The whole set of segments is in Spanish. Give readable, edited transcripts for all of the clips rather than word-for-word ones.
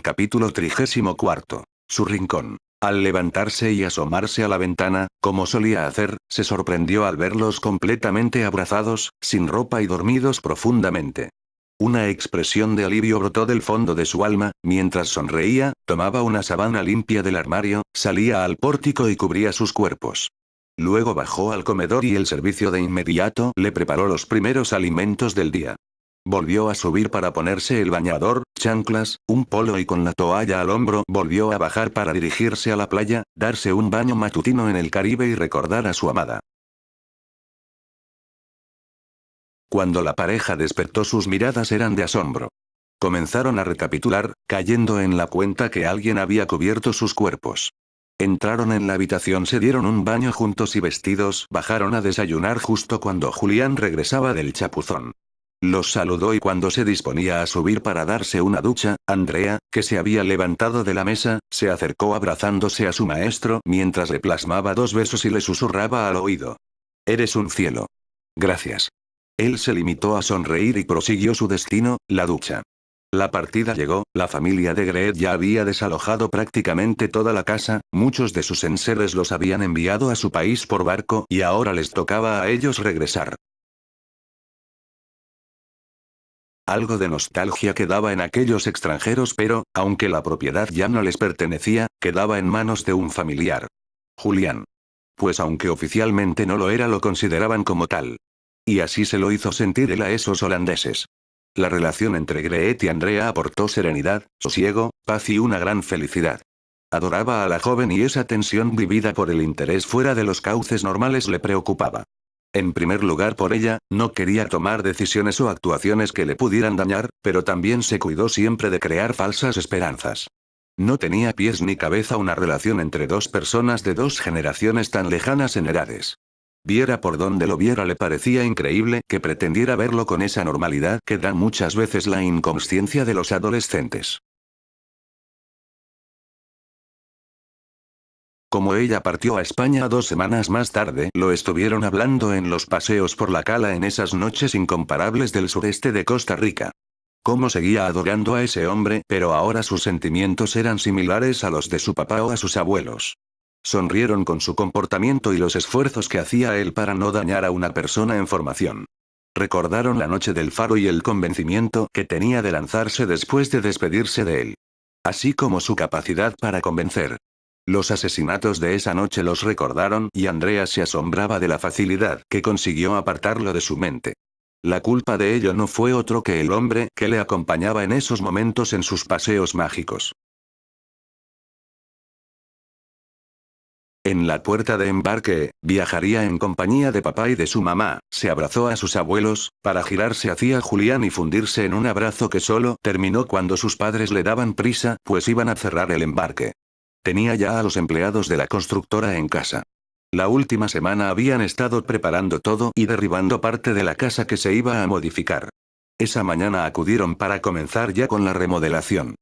Capítulo 34. Su rincón. Al levantarse y asomarse a la ventana, como solía hacer, se sorprendió al verlos completamente abrazados, sin ropa y dormidos profundamente. Una expresión de alivio brotó del fondo de su alma, mientras sonreía, tomaba una sábana limpia del armario, salía al pórtico y cubría sus cuerpos. Luego bajó al comedor y el servicio de inmediato le preparó los primeros alimentos del día. Volvió a subir para ponerse el bañador, chanclas, un polo y con la toalla al hombro volvió a bajar para dirigirse a la playa, darse un baño matutino en el Caribe y recordar a su amada. Cuando la pareja despertó, sus miradas eran de asombro. Comenzaron a recapitular, cayendo en la cuenta que alguien había cubierto sus cuerpos. Entraron en la habitación, se dieron un baño juntos y vestidos bajaron a desayunar justo cuando Julián regresaba del chapuzón. Los saludó y cuando se disponía a subir para darse una ducha, Andrea, que se había levantado de la mesa, se acercó abrazándose a su maestro mientras le plasmaba 2 besos y le susurraba al oído. «Eres un cielo». «Gracias». Él se limitó a sonreír y prosiguió su destino, la ducha. La partida llegó, la familia de Greet ya había desalojado prácticamente toda la casa, muchos de sus enseres los habían enviado a su país por barco y ahora les tocaba a ellos regresar. Algo de nostalgia quedaba en aquellos extranjeros, pero, aunque la propiedad ya no les pertenecía, quedaba en manos de un familiar. Julián. Pues aunque oficialmente no lo era, lo consideraban como tal. Y así se lo hizo sentir él a esos holandeses. La relación entre Greet y Andrea aportó serenidad, sosiego, paz y una gran felicidad. Adoraba a la joven y esa tensión vivida por el interés fuera de los cauces normales le preocupaba. En primer lugar por ella, no quería tomar decisiones o actuaciones que le pudieran dañar, pero también se cuidó siempre de crear falsas esperanzas. No tenía pies ni cabeza una relación entre 2 personas de 2 generaciones tan lejanas en edades. Viera por donde lo viera, le parecía increíble que pretendiera verlo con esa normalidad que da muchas veces la inconsciencia de los adolescentes. Como ella partió a España 2 semanas más tarde, lo estuvieron hablando en los paseos por la cala en esas noches incomparables del sureste de Costa Rica. Cómo seguía adorando a ese hombre, pero ahora sus sentimientos eran similares a los de su papá o a sus abuelos. Sonrieron con su comportamiento y los esfuerzos que hacía él para no dañar a una persona en formación. Recordaron la noche del faro y el convencimiento que tenía de lanzarse después de despedirse de él. Así como su capacidad para convencer. Los asesinatos de esa noche los recordaron y Andrea se asombraba de la facilidad que consiguió apartarlo de su mente. La culpa de ello no fue otro que el hombre que le acompañaba en esos momentos en sus paseos mágicos. En la puerta de embarque, viajaría en compañía de papá y de su mamá, se abrazó a sus abuelos, para girarse hacia Julián y fundirse en un abrazo que solo terminó cuando sus padres le daban prisa, pues iban a cerrar el embarque. Tenía ya a los empleados de la constructora en casa. La última semana habían estado preparando todo y derribando parte de la casa que se iba a modificar. Esa mañana acudieron para comenzar ya con la remodelación.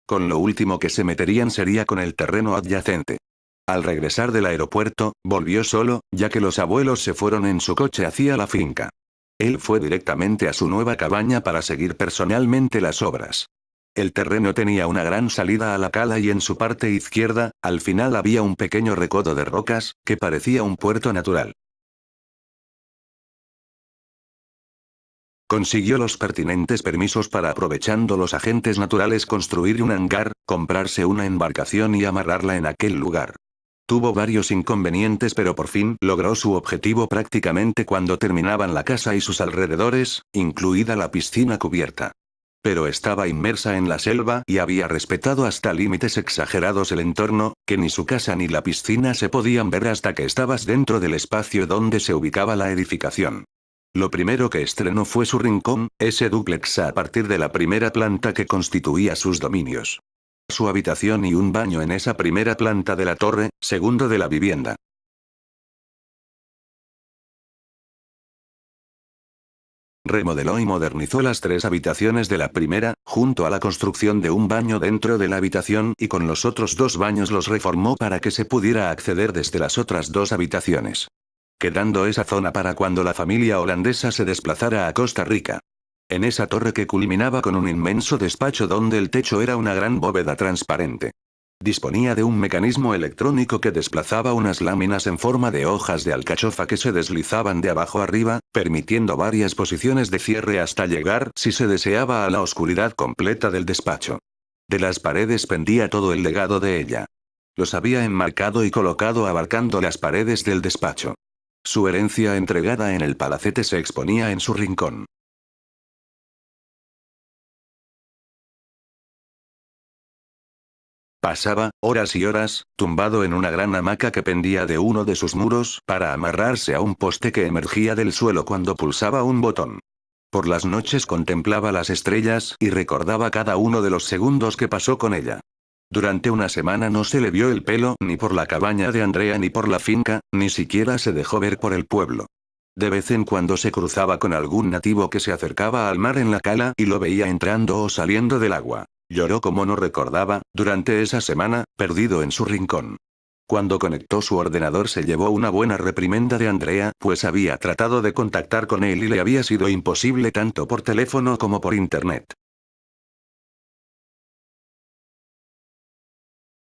Con lo último que se meterían sería con el terreno adyacente. Al regresar del aeropuerto, volvió solo, ya que los abuelos se fueron en su coche hacia la finca. Él fue directamente a su nueva cabaña para seguir personalmente las obras. El terreno tenía una gran salida a la cala y en su parte izquierda, al final había un pequeño recodo de rocas, que parecía un puerto natural. Consiguió los pertinentes permisos para, aprovechando los agentes naturales, construir un hangar, comprarse una embarcación y amarrarla en aquel lugar. Tuvo varios inconvenientes, pero por fin logró su objetivo prácticamente cuando terminaban la casa y sus alrededores, incluida la piscina cubierta. Pero estaba inmersa en la selva y había respetado hasta límites exagerados el entorno, que ni su casa ni la piscina se podían ver hasta que estabas dentro del espacio donde se ubicaba la edificación. Lo primero que estrenó fue su rincón, ese dúplex a partir de la primera planta que constituía sus dominios. Su habitación y un baño en esa primera planta de la torre, segundo de la vivienda. Remodeló y modernizó las 3 habitaciones de la primera, junto a la construcción de un baño dentro de la habitación y con los otros 2 baños los reformó para que se pudiera acceder desde las otras 2 habitaciones. Quedando esa zona para cuando la familia holandesa se desplazara a Costa Rica. en esa torre que culminaba con un inmenso despacho donde el techo era una gran bóveda transparente. Disponía de un mecanismo electrónico que desplazaba unas láminas en forma de hojas de alcachofa que se deslizaban de abajo arriba, permitiendo varias posiciones de cierre hasta llegar, si se deseaba, a la oscuridad completa del despacho. De las paredes pendía todo el legado de ella. Los había enmarcado y colocado abarcando las paredes del despacho. Su herencia entregada en el palacete se exponía en su rincón. Pasaba, horas y horas, tumbado en una gran hamaca que pendía de uno de sus muros, para amarrarse a un poste que emergía del suelo cuando pulsaba un botón. Por las noches contemplaba las estrellas, y recordaba cada uno de los segundos que pasó con ella. Durante una semana no se le vio el pelo, ni por la cabaña de Andrea ni por la finca, ni siquiera se dejó ver por el pueblo. De vez en cuando se cruzaba con algún nativo que se acercaba al mar en la cala y lo veía entrando o saliendo del agua. Lloró como no recordaba, durante esa semana, perdido en su rincón. Cuando conectó su ordenador se llevó una buena reprimenda de Andrea, pues había tratado de contactar con él y le había sido imposible tanto por teléfono como por internet.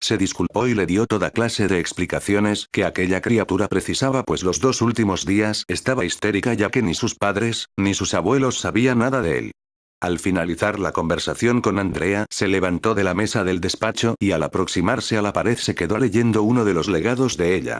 Se disculpó y le dio toda clase de explicaciones que aquella criatura precisaba, pues los 2 últimos días estaba histérica ya que ni sus padres, ni sus abuelos sabían nada de él. Al finalizar la conversación con Andrea, se levantó de la mesa del despacho y al aproximarse a la pared se quedó leyendo uno de los legados de ella.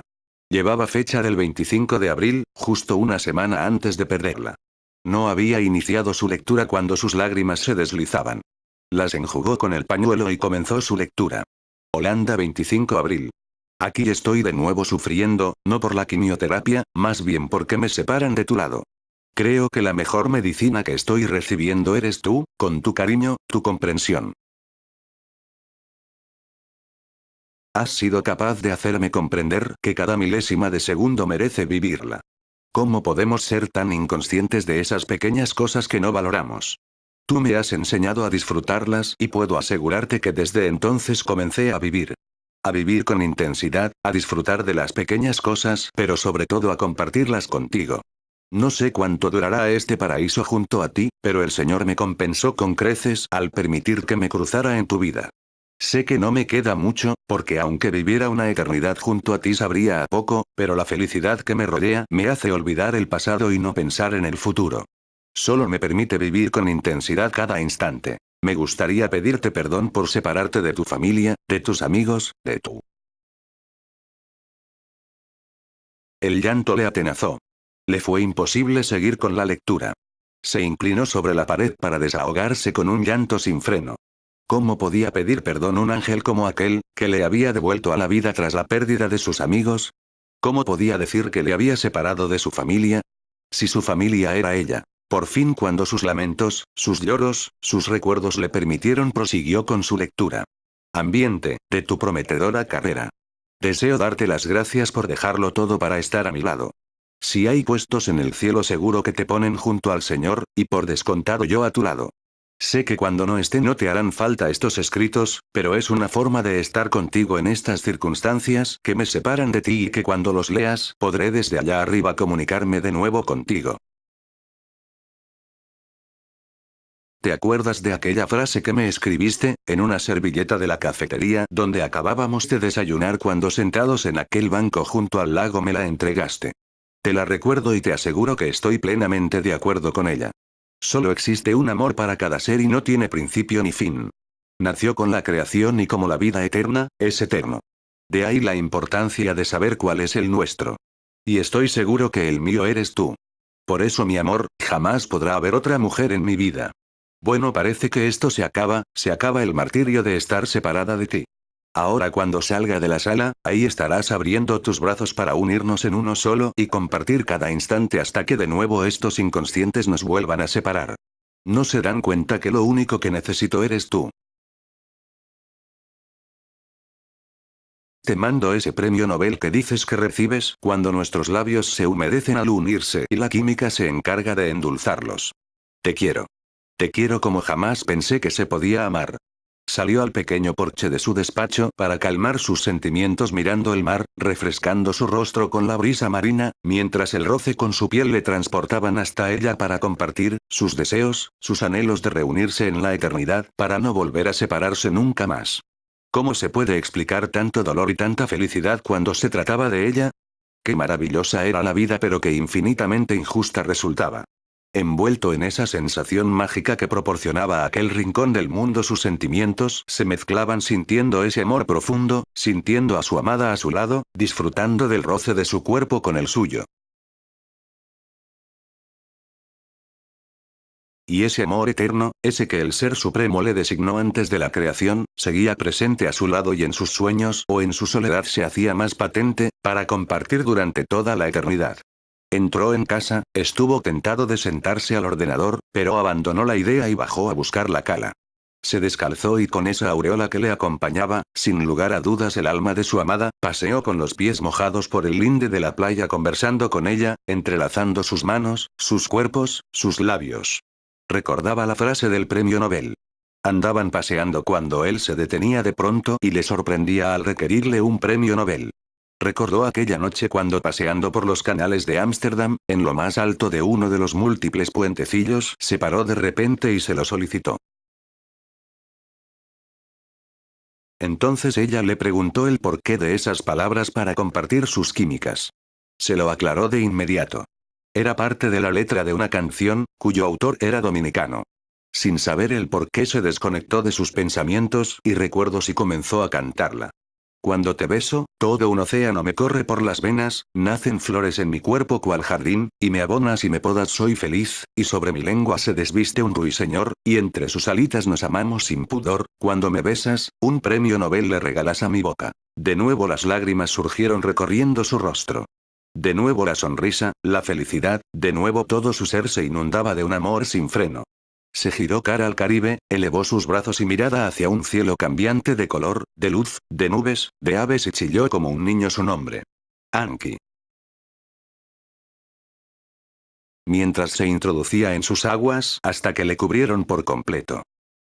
Llevaba fecha del 25 de abril, justo una semana antes de perderla. No había iniciado su lectura cuando sus lágrimas se deslizaban. Las enjugó con el pañuelo y comenzó su lectura. Holanda, 25 abril. Aquí estoy de nuevo sufriendo, no por la quimioterapia, más bien porque me separan de tu lado. Creo que la mejor medicina que estoy recibiendo eres tú, con tu cariño, tu comprensión. Has sido capaz de hacerme comprender que cada milésima de segundo merece vivirla. ¿Cómo podemos ser tan inconscientes de esas pequeñas cosas que no valoramos? Tú me has enseñado a disfrutarlas y puedo asegurarte que desde entonces comencé a vivir. A vivir con intensidad, a disfrutar de las pequeñas cosas, pero sobre todo a compartirlas contigo. No sé cuánto durará este paraíso junto a ti, pero el Señor me compensó con creces al permitir que me cruzara en tu vida. Sé que no me queda mucho, porque aunque viviera una eternidad junto a ti sabría a poco, pero la felicidad que me rodea me hace olvidar el pasado y no pensar en el futuro. Solo me permite vivir con intensidad cada instante. Me gustaría pedirte perdón por separarte de tu familia, de tus amigos, de tu... El llanto le atenazó. Le fue imposible seguir con la lectura. Se inclinó sobre la pared para desahogarse con un llanto sin freno. ¿Cómo podía pedir perdón un ángel como aquel, que le había devuelto a la vida tras la pérdida de sus amigos? ¿Cómo podía decir que le había separado de su familia? Si su familia era ella. Por fin, cuando sus lamentos, sus lloros, sus recuerdos le permitieron, prosiguió con su lectura. Ambiente, de tu prometedora carrera. Deseo darte las gracias por dejarlo todo para estar a mi lado. Si hay puestos en el cielo seguro que te ponen junto al Señor, y por descontado yo a tu lado. Sé que cuando no esté no te harán falta estos escritos, pero es una forma de estar contigo en estas circunstancias que me separan de ti y que cuando los leas podré desde allá arriba comunicarme de nuevo contigo. ¿Te acuerdas de aquella frase que me escribiste, en una servilleta de la cafetería donde acabábamos de desayunar cuando sentados en aquel banco junto al lago me la entregaste? Te la recuerdo y te aseguro que estoy plenamente de acuerdo con ella. Solo existe un amor para cada ser y no tiene principio ni fin. Nació con la creación y como la vida eterna, es eterno. De ahí la importancia de saber cuál es el nuestro. Y estoy seguro que el mío eres tú. Por eso, mi amor, jamás podrá haber otra mujer en mi vida. Bueno, parece que esto se acaba el martirio de estar separada de ti. Ahora cuando salga de la sala, ahí estarás abriendo tus brazos para unirnos en uno solo y compartir cada instante hasta que de nuevo estos inconscientes nos vuelvan a separar. No se dan cuenta que lo único que necesito eres tú. Te mando ese premio Nobel que dices que recibes cuando nuestros labios se humedecen al unirse y la química se encarga de endulzarlos. Te quiero. Te quiero como jamás pensé que se podía amar. salió al pequeño porche de su despacho para calmar sus sentimientos mirando el mar, refrescando su rostro con la brisa marina, mientras el roce con su piel le transportaban hasta ella para compartir sus deseos, sus anhelos de reunirse en la eternidad, para no volver a separarse nunca más. ¿Cómo se puede explicar tanto dolor y tanta felicidad cuando se trataba de ella? Qué maravillosa era la vida, pero qué infinitamente injusta resultaba. Envuelto en esa sensación mágica que proporcionaba aquel rincón del mundo, sus sentimientos se mezclaban, sintiendo ese amor profundo, sintiendo a su amada a su lado, disfrutando del roce de su cuerpo con el suyo. Y ese amor eterno, ese que el Ser Supremo le designó antes de la creación, seguía presente a su lado y en sus sueños o en su soledad se hacía más patente, para compartir durante toda la eternidad. Entró en casa, estuvo tentado de sentarse al ordenador, pero abandonó la idea y bajó a buscar la cala. Se descalzó y con esa aureola que le acompañaba, sin lugar a dudas el alma de su amada, paseó con los pies mojados por el linde de la playa conversando con ella, entrelazando sus manos, sus cuerpos, sus labios. Recordaba la frase del premio Nobel. Andaban paseando cuando él se detenía de pronto y le sorprendía al requerirle un premio Nobel. Recordó aquella noche cuando paseando por los canales de Ámsterdam, en lo más alto de uno de los múltiples puentecillos, se paró de repente y se lo solicitó. Entonces ella le preguntó el porqué de esas palabras para compartir sus químicas. Se lo aclaró de inmediato. Era parte de la letra de una canción, cuyo autor era dominicano. Sin saber el porqué se desconectó de sus pensamientos y recuerdos y comenzó a cantarla. Cuando te beso, todo un océano me corre por las venas, nacen flores en mi cuerpo cual jardín, y me abonas y me podas soy feliz, y sobre mi lengua se desviste un ruiseñor, y entre sus alitas nos amamos sin pudor, cuando me besas, un premio Nobel le regalas a mi boca. De nuevo las lágrimas surgieron recorriendo su rostro. De nuevo la sonrisa, la felicidad, de nuevo todo su ser se inundaba de un amor sin freno. Se giró cara al Caribe, elevó sus brazos y mirada hacia un cielo cambiante de color, de luz, de nubes, de aves y chilló como un niño su nombre. Anki. Mientras se introducía en sus aguas hasta que le cubrieron por completo.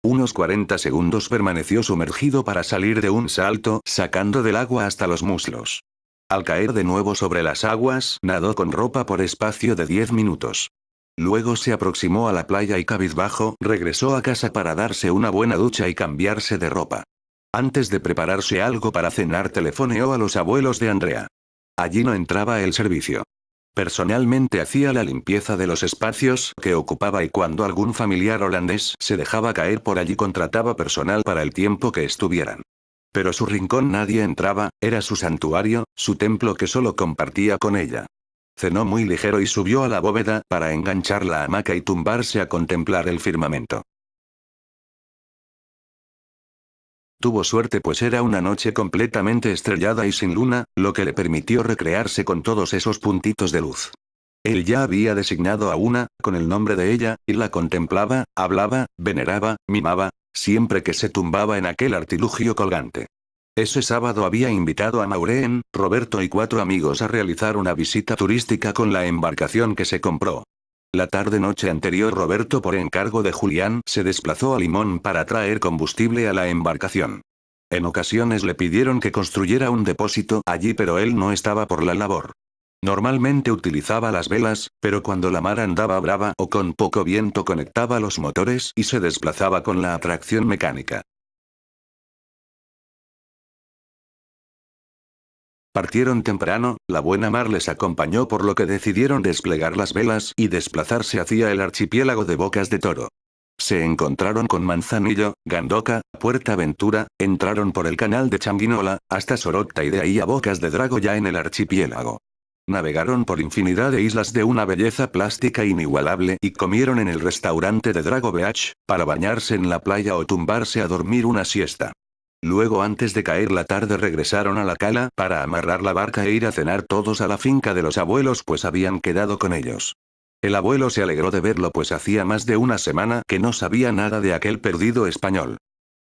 Unos 40 segundos permaneció sumergido para salir de un salto, sacando del agua hasta los muslos. Al caer de nuevo sobre las aguas, nadó con ropa por espacio de 10 minutos. Luego se aproximó a la playa y cabizbajo, regresó a casa para darse una buena ducha y cambiarse de ropa. Antes de prepararse algo para cenar telefoneó a los abuelos de Andrea. Allí no entraba el servicio. Personalmente hacía la limpieza de los espacios que ocupaba y cuando algún familiar holandés se dejaba caer por allí contrataba personal para el tiempo que estuvieran. Pero su rincón nadie entraba, era su santuario, su templo que solo compartía con ella. Cenó muy ligero y subió a la bóveda para enganchar la hamaca y tumbarse a contemplar el firmamento. Tuvo suerte pues era una noche completamente estrellada y sin luna, lo que le permitió recrearse con todos esos puntitos de luz. Él ya había designado a una, con el nombre de ella, y la contemplaba, hablaba, veneraba, mimaba, siempre que se tumbaba en aquel artilugio colgante. Ese sábado había invitado a Maureen, Roberto y 4 amigos a realizar una visita turística con la embarcación que se compró. La tarde-noche anterior Roberto por encargo de Julián se desplazó a Limón para traer combustible a la embarcación. En ocasiones le pidieron que construyera un depósito allí pero él no estaba por la labor. Normalmente utilizaba las velas, pero cuando la mar andaba brava o con poco viento conectaba los motores y se desplazaba con la atracción mecánica. Partieron temprano, la buena mar les acompañó por lo que decidieron desplegar las velas y desplazarse hacia el archipiélago de Bocas de Toro. Se encontraron con Manzanillo, Gandoca, Puerta Aventura, entraron por el canal de Changuinola, hasta Sorota y de ahí a Bocas de Drago ya en el archipiélago. Navegaron por infinidad de islas de una belleza plástica inigualable y comieron en el restaurante de Drago Beach, para bañarse en la playa o tumbarse a dormir una siesta. Luego antes de caer la tarde regresaron a la cala para amarrar la barca e ir a cenar todos a la finca de los abuelos pues habían quedado con ellos. El abuelo se alegró de verlo pues hacía más de una semana que no sabía nada de aquel perdido español.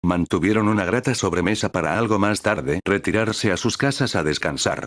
Mantuvieron una grata sobremesa para algo más tarde retirarse a sus casas a descansar.